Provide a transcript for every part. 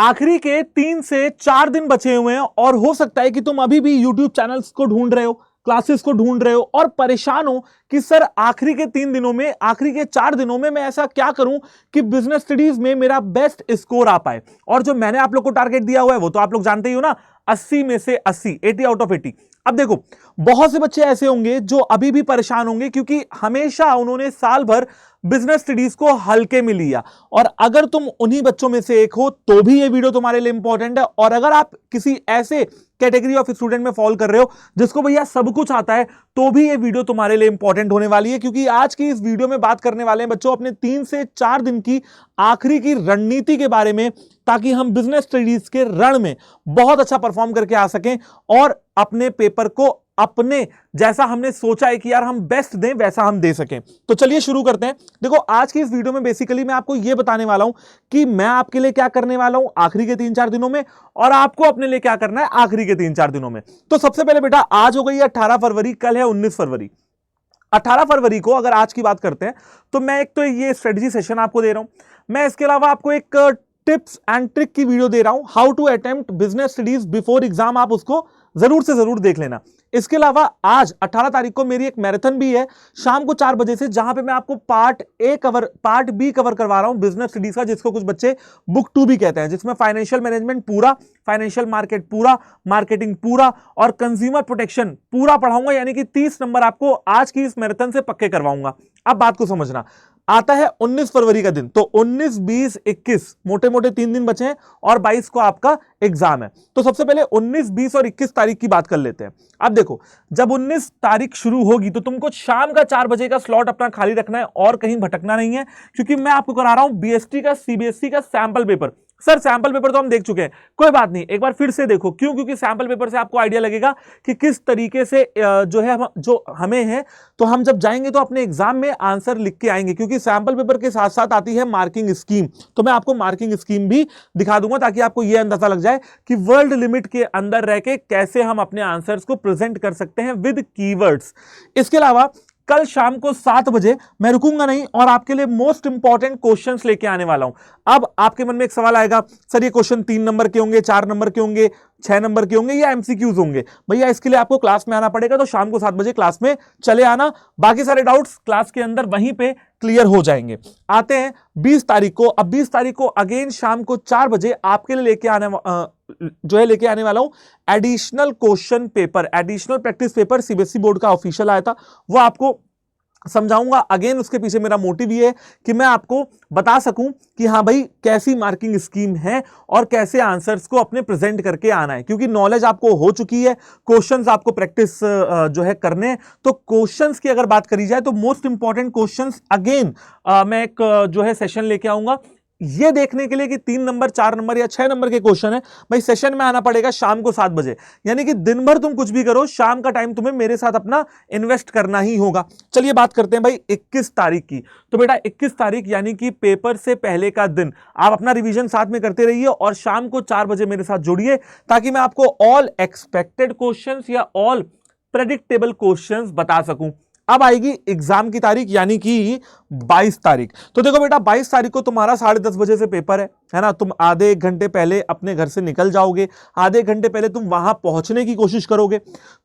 आखिरी के 3 से 4 दिन बचे हुए हैं और हो सकता है कि तुम अभी भी YouTube चैनल्स को ढूंढ रहे हो, क्लासेस को ढूंढ रहे हो और परेशान हो कि सर आखिरी के 3 दिनों में, आखिरी के 4 दिनों में मैं ऐसा क्या करूं कि बिजनेस स्टडीज में मेरा बेस्ट स्कोर आ पाए। और जो मैंने आप लोग को टारगेट दिया हुआ है वो तो आप लोग जानते ही हो ना, 80 में से 80, 80 आउट ऑफ 80। अब देखो, बहुत से बच्चे ऐसे होंगे जो अभी भी परेशान होंगे क्योंकि हमेशा उन्होंने साल भर बिजनेस स्टडीज को हल्के में लिया। और अगर तुम उन्हीं बच्चों में से एक हो तो भी ये वीडियो तुम्हारे लिए इंपॉर्टेंट है। और अगर आप किसी ऐसे कैटेगरी ऑफ स्टूडेंट में फॉल कर रहे हो जिसको भैया सब कुछ आता है, तो भी ये वीडियो तुम्हारे लिए इंपॉर्टेंट होने वाली है, क्योंकि आज की इस वीडियो में बात करने वाले हैं बच्चों अपने 3 से 4 दिन की आखिरी की रणनीति के बारे में, ताकि हम बिजनेस स्टडीज के रण में बहुत अच्छा परफॉर्म करके आ सकें और अपने पेपर को अपने जैसा हमने सोचा है कि यार हम बेस्ट दें वैसा हम दे सकें। तो चलिए शुरू करते हैं। देखो, आज की इस वीडियो में बेसिकली मैं आपको यह बताने वाला हूं कि मैं आपके लिए क्या करने वाला हूं आखिरी के 3-4 दिनों में और आपको अपने लिए क्या करना है आखिरी के 3-4 दिनों में। तो सबसे पहले बेटा, आज हो गई 18 फरवरी, कल है 19 फरवरी। 18 फरवरी को अगर आज की बात करते हैं तो मैं एक तो ये स्ट्रेटजी सेशन आपको दे रहा हूं। मैं इसके अलावा आपको एक टिप्स एंड ट्रिक की वीडियो दे रहा हूं, how to attempt business studies before exam. आप उसको जरूर से जरूर देख लेना। इसके अलावा आज 18 तारीख को मेरी एक मैराथन भी है शाम को 4 बजे से, जहां पे मैं आपको पार्ट बी कवर करवा रहा हूं बिजनेस स्टडीज का, जिसको कुछ बच्चे बुक 2 भी कहते हैं, जिसमें फाइनेंशियल मैनेजमेंट पूरा, फाइनेंशियल मार्केट पूरा, मार्केटिंग पूरा और कंज्यूमर प्रोटेक्शन पूरा पढ़ाऊंगा। यानी कि 30 नंबर आपको आज की इस मैराथन से पक्के करवाऊंगा। अब बात को समझना, आता है 19 फरवरी का दिन, तो 19, 20, 21 मोटे मोटे 3 दिन बचे हैं और 22 को आपका एग्जाम है। तो सबसे पहले 19, 20 और 21 तारीख की बात कर लेते हैं। अब देखो, जब 19 तारीख शुरू होगी तो तुमको शाम का 4 बजे का स्लॉट अपना खाली रखना है और कहीं भटकना नहीं है, क्योंकि मैं आपको करा रहा हूं बीएसटी का सीबीएसई का sample paper. Sir sample paper तो हम देख चुके हैं, कोई बात नहीं, एक बार फिर से देखो। क्यों? क्योंकि सैंपल पेपर से आपको आइडिया लगेगा कि किस तरीके से जो हमें है, तो हम जब जाएंगे तो अपने एग्जाम में आंसर लिख के आएंगे, क्योंकि सैंपल पेपर के साथ साथ आती है मार्किंग स्कीम। तो मैं आपको मार्किंग स्कीम भी दिखा दूंगा ताकि आपको यह अंदाजा लग जाए कि वर्ल्ड लिमिट के अंदर रह के कैसे हम अपने आंसर्स को प्रेजेंट कर सकते हैं विद कीवर्ड्स। इसके अलावा कल शाम को 7 बजे मैं रुकूंगा नहीं और आपके लिए मोस्ट इंपॉर्टेंट क्वेश्चंस लेके आने वाला हूं। अब आपके मन में एक सवाल आएगा, सर ये क्वेश्चन 3 नंबर के होंगे, 4 नंबर के होंगे, 6 नंबर के होंगे या एमसीक्यूज होंगे? भैया इसके लिए आपको क्लास में आना पड़ेगा, तो शाम को 7 बजे क्लास में चले आना। बाकी सारे डाउट्स क्लास के अंदर वहीं पे क्लियर हो जाएंगे। आते हैं 20 तारीख को। अब 20 तारीख को अगेन शाम को 4 बजे आपके लिए लेके आने वाला हूं additional question paper, additional practice paper. CBSE board का ऑफिशियल आया था, वो आपको समझाऊंगा। अगेन उसके पीछे मेरा मोटिव ये है कि मैं आपको बता सकूं कि हाँ भाई कैसी मार्किंग स्कीम है और कैसे आंसर्स को अपने प्रेजेंट करके आना है, क्योंकि नॉलेज आपको हो चुकी है, क्वेश्चंस आपको प्रैक्टिस जो है करने हैं। तो क्वेश्चंस की अगर बात करी जाए तो मोस्ट इंपॉर्टेंट क्वेश्चंस अगेन मैं एक जो है सेशन लेके आऊंगा, ये देखने के लिए कि 3 नंबर, 4 नंबर या 6 नंबर के क्वेश्चन है। भाई सेशन में आना पड़ेगा शाम को 7 बजे, यानी कि दिन भर तुम कुछ भी करो, शाम का टाइम तुम्हें मेरे साथ अपना इन्वेस्ट करना ही होगा। चलिए बात करते हैं भाई 21 तारीख की। तो बेटा 21 तारीख यानी कि पेपर से पहले का दिन, आप अपना रिवीजन साथ में करते रहिए और शाम को 4 बजे मेरे साथ जुड़िए, ताकि मैं आपको ऑल एक्सपेक्टेड क्वेश्चंस या ऑल प्रेडिक्टेबल क्वेश्चंस बता सकूं। अब आएगी एग्जाम की तारीख, यानी कि 22 तारीख। तो देखो बेटा, 22 तारीख को तुम्हारा 10:30 बजे से पेपर है ना। तुम आधे 1 घंटे पहले अपने घर से निकल जाओगे, आधे घंटे पहले तुम वहां पहुंचने की कोशिश करोगे।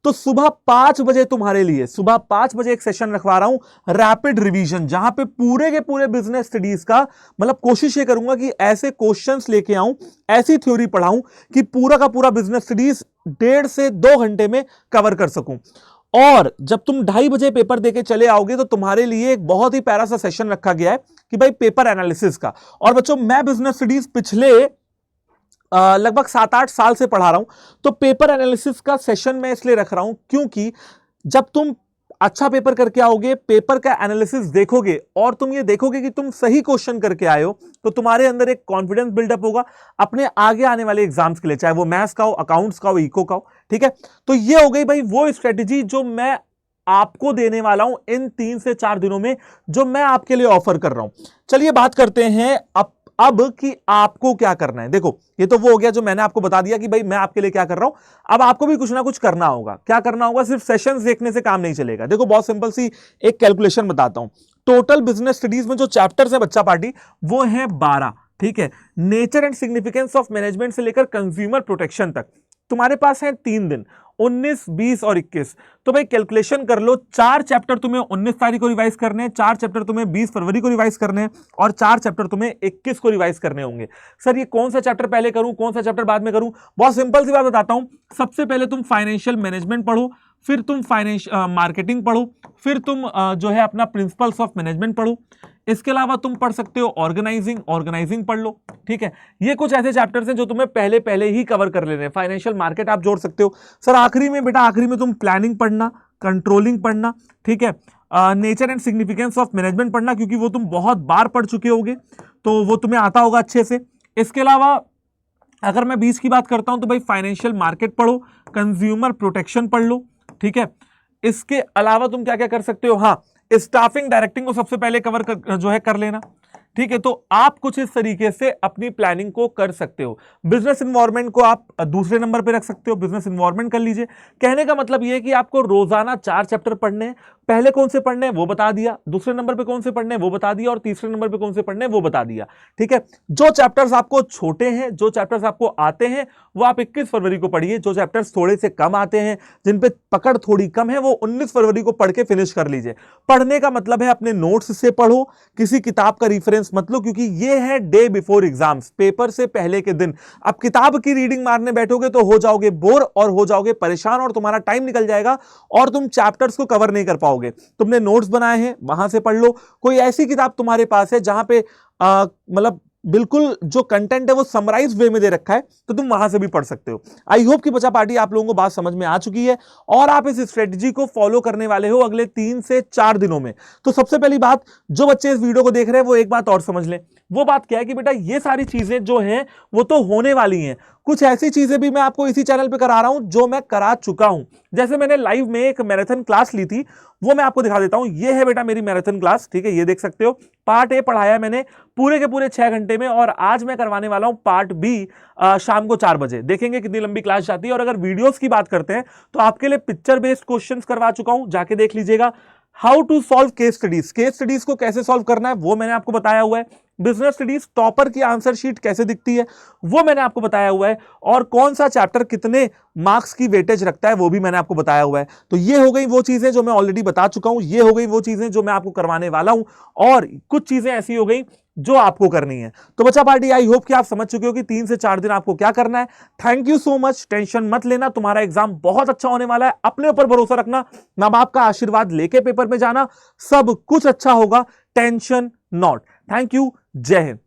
तो सुबह 5 बजे तुम्हारे लिए, सुबह 5 बजे एक सेशन रखवा रहा हूं रैपिड रिवीजन, जहां पे पूरे के पूरे बिजनेस स्टडीज का मतलब कोशिश ये करूंगा कि ऐसे क्वेश्चंस लेके आऊं, ऐसी थ्योरी पढ़ाऊं कि पूरा का पूरा बिजनेस स्टडीज 1.5 से 2 घंटे में कवर कर सकूं। और जब तुम 2:30 बजे पेपर देके चले आओगे तो तुम्हारे लिए एक बहुत ही प्यारा सा सेशन रखा गया है कि भाई पेपर एनालिसिस का। और बच्चों, मैं बिजनेस स्टडीज पिछले लगभग 7-8 साल से पढ़ा रहा हूं, तो पेपर एनालिसिस का सेशन मैं इसलिए रख रहा हूं क्योंकि जब तुम अच्छा पेपर करके आओगे, पेपर का एनालिसिस देखोगे और तुम ये देखोगे कि तुम सही क्वेश्चन करके आए हो, तो तुम्हारे अंदर एक कॉन्फिडेंस बिल्डअप होगा अपने आगे आने वाले एग्जाम्स के लिए, चाहे वो मैथ्स का हो, अकाउंट्स का हो, इको का हो। ठीक है, तो ये हो गई भाई वो स्ट्रेटेजी जो मैं आपको देने वाला हूं इन 3 से 4 दिनों में, जो मैं आपके लिए ऑफर कर रहा हूं। चलिए बात करते हैं अब कि आपको क्या करना है। देखो, ये तो वो हो गया जो मैंने आपको बता दिया कि भाई मैं आपके लिए क्या कर रहा हूं। अब आपको भी कुछ ना कुछ करना होगा। क्या करना होगा? सिर्फ सेशंस देखने से काम नहीं चलेगा। देखो, बहुत सिंपल सी एक कैलकुलेशन बताता हूं। टोटल बिजनेस स्टडीज में जो चैप्टर्स है बच्चा पार्टी, वो है 12। ठीक है, nature and significance of management से लेकर कंज्यूमर प्रोटेक्शन तक तुम्हारे पास है 3 दिन, 19, 20 और 21। तो भाई कैलकुलेशन कर लो, 4 चैप्टर तुम्हें 19 तारीख को रिवाइज करने हैं, 4 चैप्टर तुम्हें 20 फरवरी को रिवाइज करने हैं और 4 चैप्टर तुम्हें 21 को रिवाइज करने होंगे। सर ये कौन सा चैप्टर पहले करूं, कौन सा चैप्टर बाद में करूं? बहुत सिंपल सी बात बताता हूं। सबसे पहले तुम फाइनेंशियल मैनेजमेंट पढ़ो, फिर तुम मार्केटिंग पढ़ो, फिर तुम जो है अपना प्रिंसिपल्स ऑफ मैनेजमेंट पढ़ो। इसके अलावा तुम पढ़ सकते हो ऑर्गेनाइजिंग पढ़ लो। ठीक है, ये कुछ ऐसे चैप्टर्स हैं जो तुम्हें पहले ही कवर कर लेने हैं। फाइनेंशियल मार्केट आप जोड़ सकते हो। सर आखिरी में बेटा, आखिरी में तुम प्लानिंग पढ़ना, कंट्रोलिंग पढ़ना, ठीक है, nature and significance of management पढ़ना, क्योंकि वो तुम बहुत बार पढ़ चुके होगे तो वो तुम्हें आता होगा अच्छे से। इसके अलावा अगर मैं 20 की बात करता हूं तो भाई फाइनेंशियल मार्केट पढ़ो, कंज्यूमर प्रोटेक्शन पढ़ लो। ठीक है, इसके अलावा तुम क्या क्या कर सकते हो, हाँ, स्टाफिंग डायरेक्टिंग को सबसे पहले कवर जो है कर लेना। ठीक है, तो आप कुछ इस तरीके से अपनी प्लानिंग को कर सकते हो। बिजनेस इन्वायरमेंट को आप दूसरे नंबर पे रख सकते हो, बिजनेस इन्वायरमेंट कर लीजिए। कहने का मतलब यह है कि आपको रोजाना 4 चैप्टर पढ़ने हैं। पहले कौन से पढ़ने हैं वो बता दिया, दूसरे नंबर पे कौन से पढ़ने हैं वो बता दिया, और तीसरे नंबर पे कौन से पढ़ने हैं वो बता दिया। ठीक है, जो चैप्टर्स आपको छोटे हैं, जो चैप्टर्स आपको आते हैं, वो आप 21 फरवरी को पढ़िए। जो चैप्टर्स थोड़े से कम आते हैं, जिन पे पकड़ थोड़ी कम है, वो 19 फरवरी को पढ़ के फिनिश कर लीजिए। पढ़ने का मतलब है अपने नोट्स से पढ़ो, किसी किताब का रिफरेंस मत लो, क्योंकि ये है डे बिफोर एग्जाम्स, पेपर से पहले के दिन। अब किताब की रीडिंग मारने बैठोगे तो हो जाओगे बोर और हो जाओगे परेशान और तुम्हारा टाइम निकल जाएगा और तुम चैप्टर्स को कवर नहीं कर पाओगे। तुमने नोट्स बनाए हैं, वहां से पढ़ लो। कोई ऐसी किताब तुम्हारे पास है जहां पे मतलब बिल्कुल जो कंटेंट है वो समराइज वे में दे रखा है, तो तुम वहां से भी पढ़ सकते हो। आई होप कि बच्चा पार्टी आप लोगों को बात समझ में आ चुकी है और आप इस स्ट्रेटजी को फॉलो करने वाले हो अगले 3 से 4 दिनों में। तो सबसे पहली बात, जो बच्चे इस वीडियो को देख रहे हैं वो एक बात और समझ लें। वो बात क्या है कि बेटा ये सारी चीजें जो हैं वो तो होने वाली हैं, कुछ ऐसी चीजें भी मैं आपको इसी चैनल पे करा रहा हूं जो मैं करा चुका हूं। जैसे मैंने लाइव में एक मैराथन क्लास ली थी, वो मैं आपको दिखा देता हूं। ये है बेटा मेरी मैराथन क्लास, ठीक है, ये देख सकते हो। पार्ट ए पढ़ाया मैंने पूरे के पूरे 6 घंटे में, और आज मैं करवाने वाला हूं पार्ट बी शाम को 4 बजे। देखेंगे कितनी लंबी क्लास जाती है। और अगर वीडियोस की बात करते हैं तो आपके लिए पिक्चर बेस्ड क्वेश्चंस करवा चुका हूं, जाके देख लीजिएगा। How to solve case studies को कैसे सॉल्व करना है वो मैंने आपको बताया हुआ है। बिजनेस स्टडीज टॉपर की आंसर शीट कैसे दिखती है वो मैंने आपको बताया हुआ है, और कौन सा चैप्टर कितने मार्क्स की वेटेज रखता है वो भी मैंने आपको बताया हुआ है। तो ये हो गई वो चीजें जो मैं ऑलरेडी बता चुका हूं, ये हो गई वो चीजें जो मैं आपको करवाने वाला हूं, और कुछ चीजें ऐसी हो गई जो आपको करनी है। तो बच्चा पार्टी, आई होप कि आप समझ चुके हो कि 3 से 4 दिन आपको क्या करना है। Thank you so much, tension मत लेना, तुम्हारा एग्जाम बहुत अच्छा होने वाला है। अपने ऊपर भरोसा रखना, मां बाप का आशीर्वाद लेके पेपर में जाना, सब कुछ अच्छा होगा, टेंशन नॉट। थैंक यू, जय हिंद।